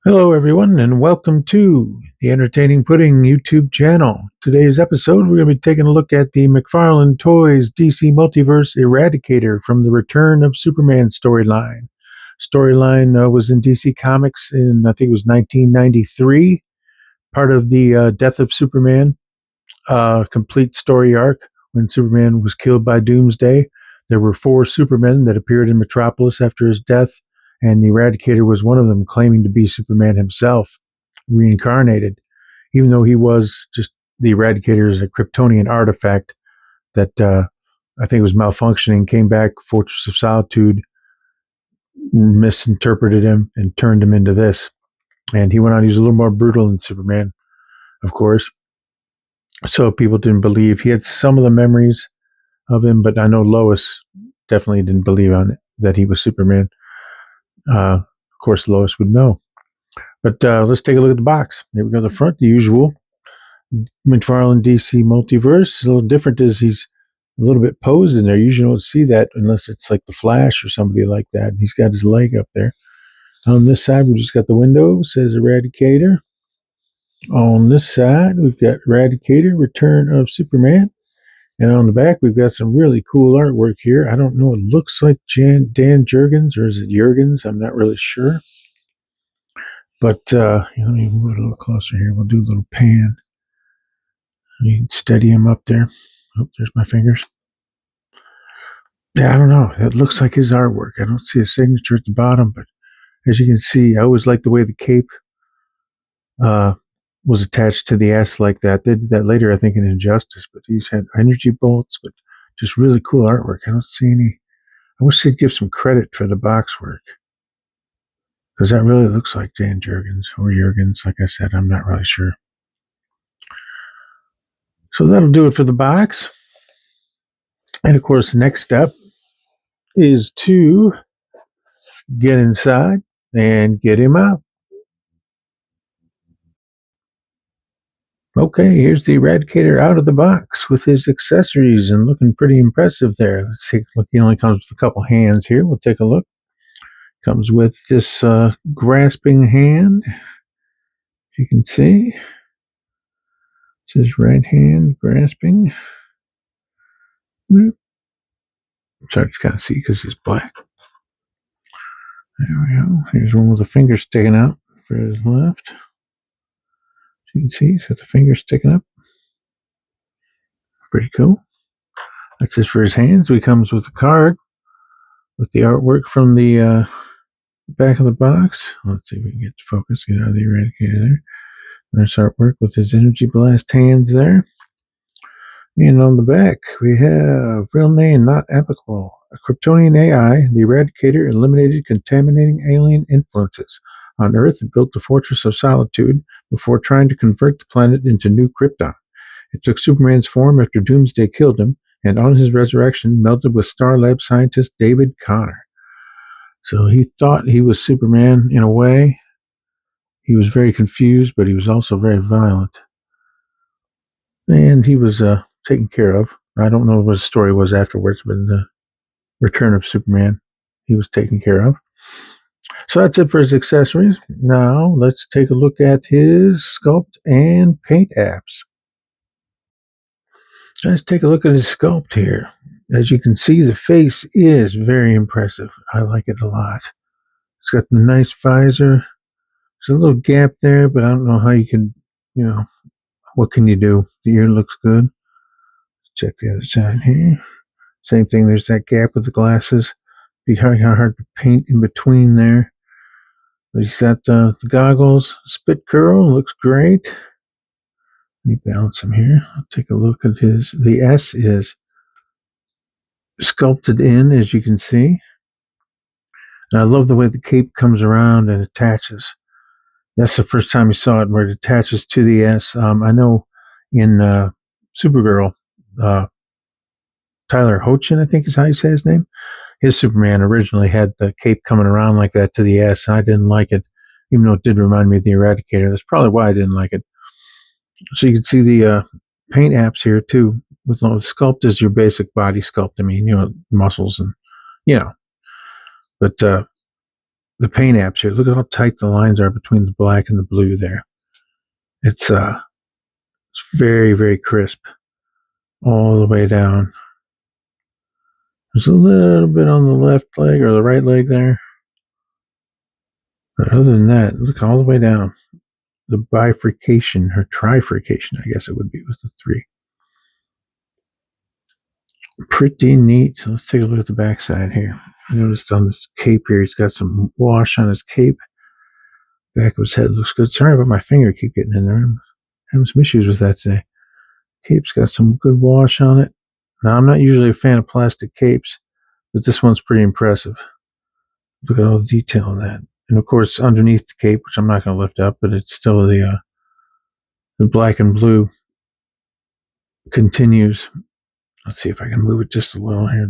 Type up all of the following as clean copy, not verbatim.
Hello, everyone, and welcome to the Entertaining Pudding YouTube channel. Today's episode, we're going to be taking a look at the McFarlane Toys DC Multiverse Eradicator from the Return of Superman storyline. Storyline was in DC Comics in, I think it was 1993, part of the Death of Superman complete story arc when Superman was killed by Doomsday. There were 4 Supermen that appeared in Metropolis after his death, and the Eradicator was one of them, claiming to be Superman himself, reincarnated, even though he was just the Eradicator is a Kryptonian artifact that I think was malfunctioning, came back, Fortress of Solitude, misinterpreted him, and turned him into this. And he went on, he was a little more brutal than Superman, of course. So people didn't believe. He had some of the memories of him, but I know Lois definitely didn't believe on it, that he was Superman. Of course, Lois would know. But let's take a look at the box. Here we go, the front, the usual McFarlane DC Multiverse. A little different is he's a little bit posed in there. You usually don't see that unless it's like the Flash or somebody like that. And he's got his leg up there. On this side, we just got the window. It says Eradicator. On this side, we've got Eradicator, Return of Superman. And on the back, we've got some really cool artwork here. I don't know. It looks like Dan Jurgens, or is it Jurgens? I'm not really sure. But let me move it a little closer here. We'll do a little pan. You can steady him up there. Oh, there's my fingers. Yeah, I don't know. That looks like his artwork. I don't see a signature at the bottom, but as you can see, I always like the way the cape was attached to the S like that. They did that later, I think, in Injustice, but he's had energy bolts, but just really cool artwork. I don't see any. I wish they'd give some credit for the box work, because that really looks like Dan Jurgens or Jurgens. Like I said, I'm not really sure. So that'll do it for the box. And of course, the next step is to get inside and get him out. Okay, here's the Eradicator out of the box with his accessories and looking pretty impressive there. Let's take a look. He only comes with a couple hands here. We'll take a look. Comes with this grasping hand. You can see. It says right hand grasping. It's hard to kind of see because it's black. There we go. Here's one with the finger sticking out for his left. You can see he's got the finger sticking up. Pretty cool. That's it for his hands. He comes with a card with the artwork from the back of the box. Let's see if we can get the focus, get out of the Eradicator there. There's artwork with his energy blast hands there. And on the back, we have real name not applicable. A Kryptonian AI, the Eradicator eliminated contaminating alien influences. On Earth, it built the Fortress of Solitude before trying to convert the planet into New Krypton. It took Superman's form after Doomsday killed him, and on his resurrection, melded with Star Lab scientist David Connor. So he thought he was Superman in a way. He was very confused, but he was also very violent. And he was taken care of. I don't know what his story was afterwards, but in the Return of Superman, he was taken care of. So that's it for his accessories. Now let's take a look at his sculpt and paint apps. Let's take a look at his sculpt here. As you can see, the face is very impressive. I like it a lot. It's got the nice visor. There's a little gap there, but I don't know how you can, what can you do? The ear looks good. Check the other side here. Same thing, there's that gap with the glasses. Be hard to paint in between there. But he's got the goggles, spit curl, looks great. Let me balance him here. I'll take a look at his. The S is sculpted in, as you can see. And I love the way the cape comes around and attaches. That's the first time you saw it, where it attaches to the S. I know in Supergirl, Tyler Hoechlin, I think is how you say his name. His Superman originally had the cape coming around like that to the S, and I didn't like it, even though it did remind me of the Eradicator. That's probably why I didn't like it. So you can see the paint apps here too. With the sculpt is your basic body sculpt. I mean, muscles and, But the the paint apps here. Look at how tight the lines are between the black and the blue there. It's very, very crisp all the way down. There's a little bit on the left leg or the right leg there. But other than that, look all the way down. The bifurcation or trifurcation, I guess it would be with the 3. Pretty neat. Let's take a look at the backside here. I noticed on this cape here, he's got some wash on his cape. Back of his head looks good. Sorry about my finger keep getting in there. I'm having some issues with that today. Cape's got some good wash on it. Now, I'm not usually a fan of plastic capes, but this one's pretty impressive. Look at all the detail on that. And of course, underneath the cape, which I'm not going to lift up, but it's still the black and blue continues. Let's see if I can move it just a little here.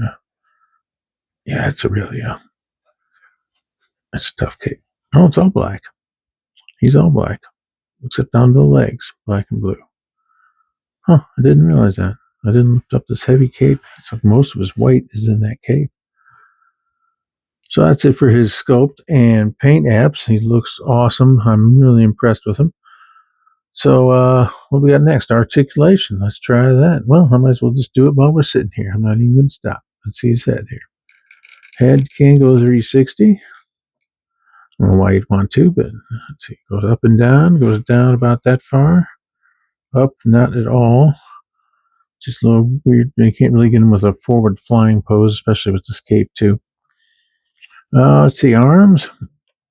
Yeah, it's a really it's a tough cape. Oh, it's all black. He's all black, except down to the legs, black and blue. Huh, I didn't realize that. I didn't lift up this heavy cape. It's like most of his weight is in that cape. So that's it for his sculpt and paint apps. He looks awesome. I'm really impressed with him. So what we got next? Articulation. Let's try that. Well, I might as well just do it while we're sitting here. I'm not even going to stop. Let's see his head here. Head can go 360. I don't know why you'd want to, but let's see. Goes up and down. Goes down about that far. Up, not at all. Just a little weird. You can't really get him with a forward flying pose, especially with this cape too. Let's see, arms.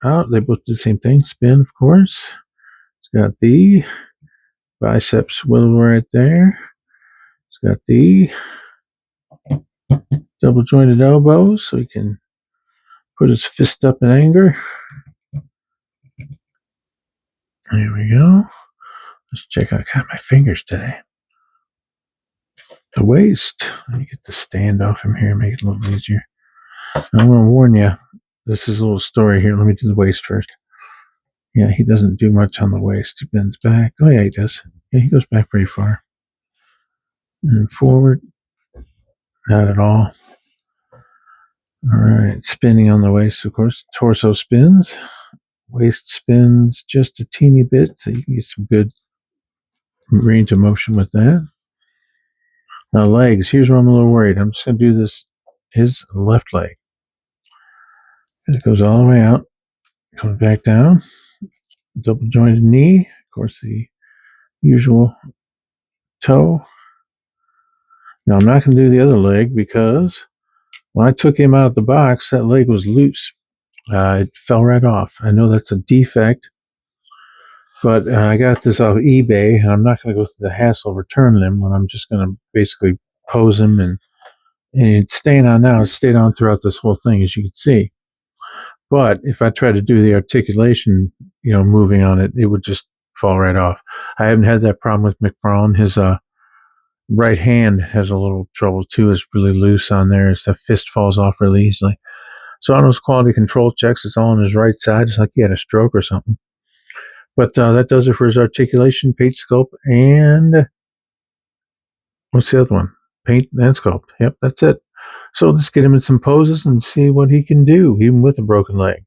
Oh, they both do the same thing. Spin, of course. It's got the biceps swivel right there. It's got the double jointed elbows, so he can put his fist up in anger. There we go. Let's check out. I got my fingers today. The waist. Let me get the stand off him here, make it a little easier. I'm going to warn you. This is a little story here. Let me do the waist first. Yeah, he doesn't do much on the waist. He bends back. Oh, yeah, he does. Yeah, he goes back pretty far. And forward. Not at all. All right. Spinning on the waist, of course. Torso spins. Waist spins just a teeny bit, so you can get some good range of motion with that. Now, legs. Here's where I'm a little worried. I'm just going to do this. His left leg. It goes all the way out. Comes back down. Double jointed knee. Of course, the usual toe. Now, I'm not going to do the other leg because when I took him out of the box, that leg was loose. It fell right off. I know that's a defect, but I got this off eBay, and I'm not going to go through the hassle of returning them when I'm just going to basically pose him, and it's staying on now. It's stayed on throughout this whole thing, as you can see. But if I try to do the articulation, moving on it, it would just fall right off. I haven't had that problem with McFarlane. His right hand has a little trouble too. It's really loose on there. As the fist falls off really easily. So on those quality control checks, it's all on his right side. It's like he had a stroke or something. But that does it for his articulation, paint, sculpt, and what's the other one? Paint and sculpt. Yep, that's it. So let's get him in some poses and see what he can do, even with a broken leg.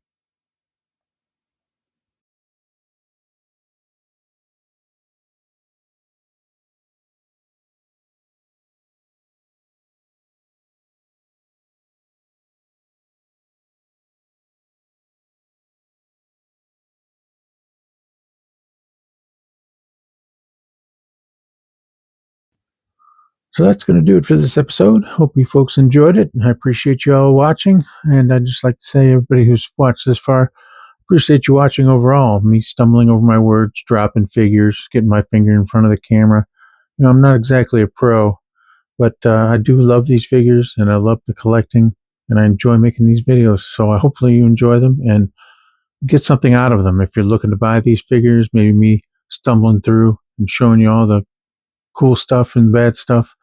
So that's going to do it for this episode. Hope you folks enjoyed it. I appreciate you all watching. And I'd just like to say, everybody who's watched this far, appreciate you watching overall. Me stumbling over my words, dropping figures, getting my finger in front of the camera. I'm not exactly a pro, but I do love these figures, and I love the collecting, and I enjoy making these videos. So hopefully you enjoy them and get something out of them. If you're looking to buy these figures, maybe me stumbling through and showing you all the cool stuff and the bad stuff,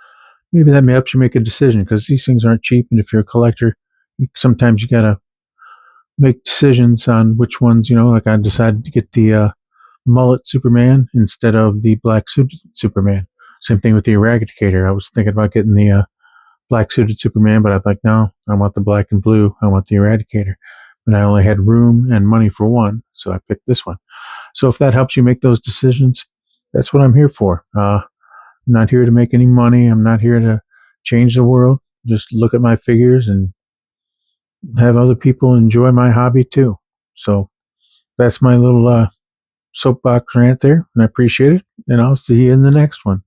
maybe that may help you make a decision, because these things aren't cheap. And if you're a collector, sometimes you got to make decisions on which ones, like I decided to get the mullet Superman instead of the black suited Superman. Same thing with the Eradicator. I was thinking about getting the black suited Superman, but I'm like, no, I want the black and blue. I want the Eradicator. and I only had room and money for one, so I picked this one. So if that helps you make those decisions, that's what I'm here for. I'm not here to make any money. I'm not here to change the world. Just look at my figures and have other people enjoy my hobby too. So that's my little soapbox rant there, and I appreciate it. And I'll see you in the next one.